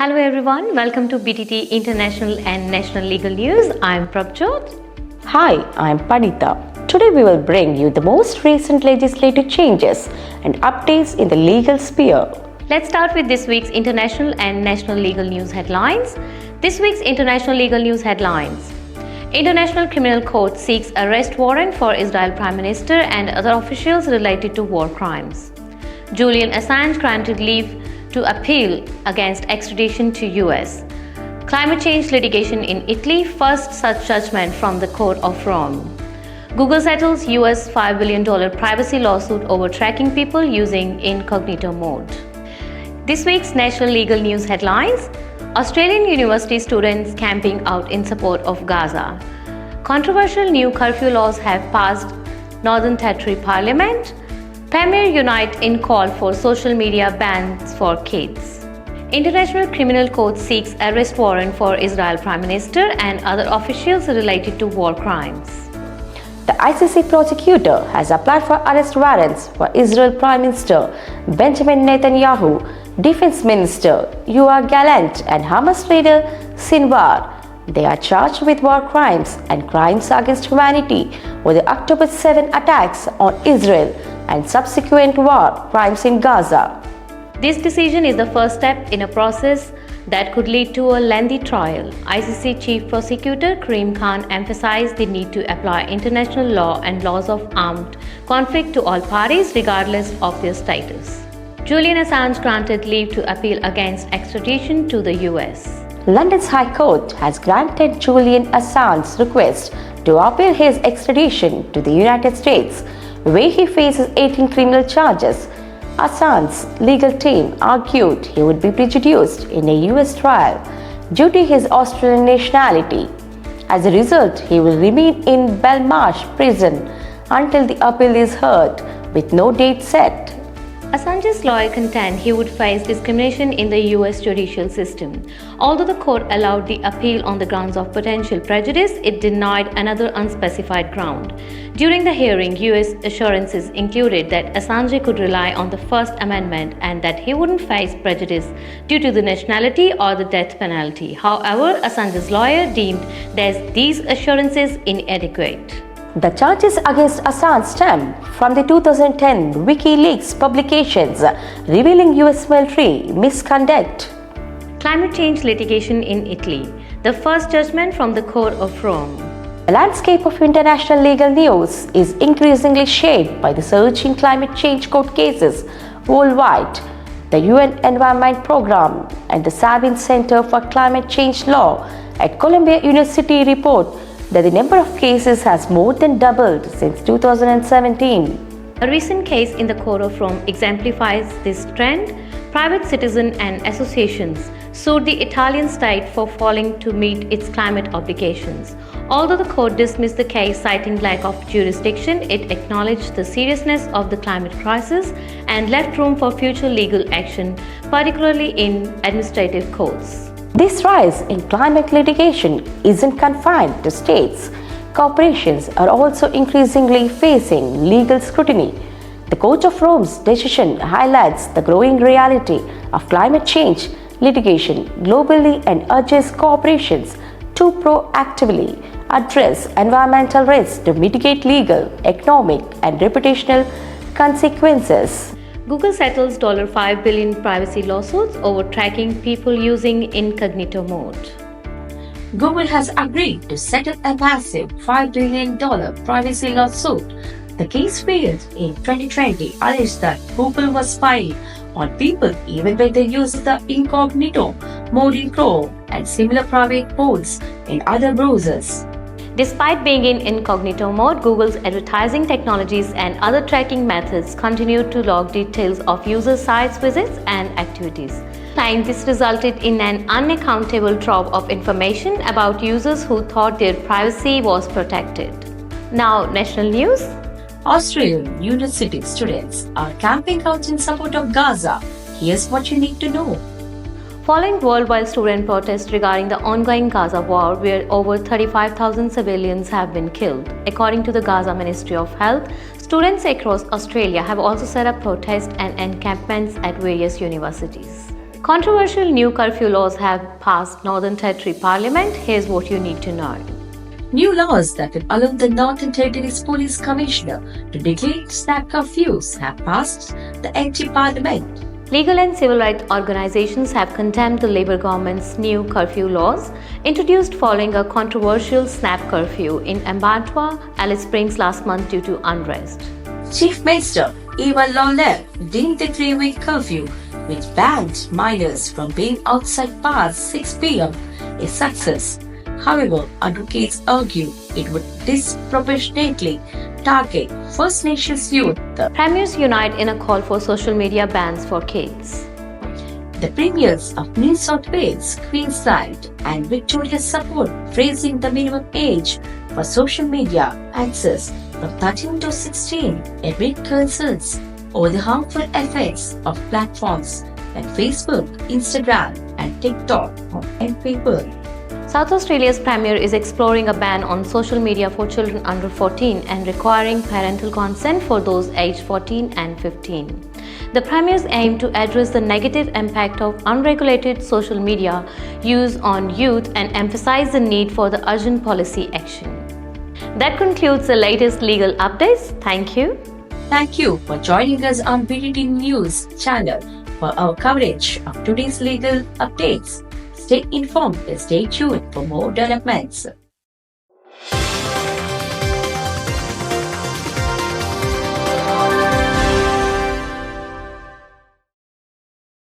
Hello everyone, welcome to BTT International and National Legal News. I'm Prabjot. Hi, I'm Panita. Today we will bring you the most recent legislative changes and updates in the legal sphere. Let's start with this week's international and national legal news headlines. This week's international legal news headlines. International Criminal Court seeks arrest warrant for Israel Prime Minister and other officials related to war crimes. Julian Assange granted leave to appeal against extradition to US. Climate change litigation in Italy, first such judgment from the Court of Rome. Google settles US $5 billion privacy lawsuit over tracking people using incognito mode. This week's national legal news headlines. Australian university students camping out in support of Gaza. Controversial new curfew laws have passed Northern Territory Parliament. Premier unite in call for social media bans for kids. International Criminal Court seeks arrest warrant for Israel Prime Minister and other officials related to war crimes. The ICC prosecutor has applied for arrest warrants for Israel Prime Minister Benjamin Netanyahu, Defense Minister Yoav Gallant and Hamas leader Sinwar. They are charged with war crimes and crimes against humanity with the October 7 attacks on Israel and subsequent war crimes in Gaza. This decision is the first step in a process that could lead to a lengthy trial. ICC Chief Prosecutor Karim Khan emphasized the need to apply international law and laws of armed conflict to all parties regardless of their status. Julian Assange granted leave to appeal against extradition to the US. London's High Court has granted Julian Assange's request to appeal his extradition to the United States, where he faces 18 criminal charges. Assange's legal team argued he would be prejudiced in a US trial due to his Australian nationality. As a result, he will remain in Belmarsh prison until the appeal is heard, with no date set. Assange's lawyer contend he would face discrimination in the US judicial system. Although the court allowed the appeal on the grounds of potential prejudice, it denied another unspecified ground. During the hearing, US assurances included that Assange could rely on the First Amendment and that he wouldn't face prejudice due to the nationality or the death penalty. However, Assange's lawyer deemed these assurances inadequate. The charges against Assange stem from the 2010 WikiLeaks publications revealing US military misconduct. Climate change litigation in Italy, the first judgment from the Court of Rome. The landscape of international legal news is increasingly shaped by the surge in climate change court cases worldwide. The UN Environment Programme and the Sabin Center for Climate Change Law at Columbia University report that the number of cases has more than doubled since 2017. A recent case in the Court of Rome exemplifies this trend. Private citizens and associations sued the Italian state for failing to meet its climate obligations. Although the court dismissed the case citing lack of jurisdiction, it acknowledged the seriousness of the climate crisis and left room for future legal action, particularly in administrative courts. This rise in climate litigation isn't confined to states. Corporations are also increasingly facing legal scrutiny. The Court of Rome's decision highlights the growing reality of climate change litigation globally and urges corporations to proactively address environmental risks to mitigate legal, economic, and reputational consequences. Google settles $5 billion privacy lawsuits over tracking people using incognito mode. Google has agreed to settle a massive $5 billion privacy lawsuit. The case filed in 2020 alleged that Google was spying on people even when they use the incognito mode in Chrome and similar private modes in other browsers. Despite being in incognito mode, Google's advertising technologies and other tracking methods continued to log details of user sites visits and activities. Claimed this resulted in an unaccountable trove of information about users who thought their privacy was protected. Now, national news. Australian university students are camping out in support of Gaza. Here's what you need to know. Following worldwide student protests regarding the ongoing Gaza war, where over 35,000 civilians have been killed, according to the Gaza Ministry of Health, students across Australia have also set up protests and encampments at various universities. Controversial new curfew laws have passed Northern Territory Parliament. Here's what you need to know. New laws that will allow the Northern Territories Police Commissioner to declare snap curfews have passed the NT Parliament. Legal and civil rights organizations have condemned the Labour government's new curfew laws introduced following a controversial snap curfew in Mbatwa, Alice Springs last month due to unrest. Chief Minister Eva Lawler deemed the 3-week curfew, which banned minors from being outside past 6 p.m., a success. However, advocates argue it would disproportionately target First Nations youth. The Premiers unite in a call for social media bans for kids. The premiers of New South Wales, Queensland and Victoria support raising the minimum age for social media access from 13 to 16 amid concerns over the harmful effects of platforms like Facebook, Instagram and TikTok on young people. South Australia's Premier is exploring a ban on social media for children under 14 and requiring parental consent for those aged 14 and 15. The Premiers aim to address the negative impact of unregulated social media use on youth and emphasize the need for the urgent policy action. That concludes the latest legal updates. Thank you. Thank you for joining us on BTT News channel for our coverage of today's legal updates. Stay informed and stay tuned for more developments.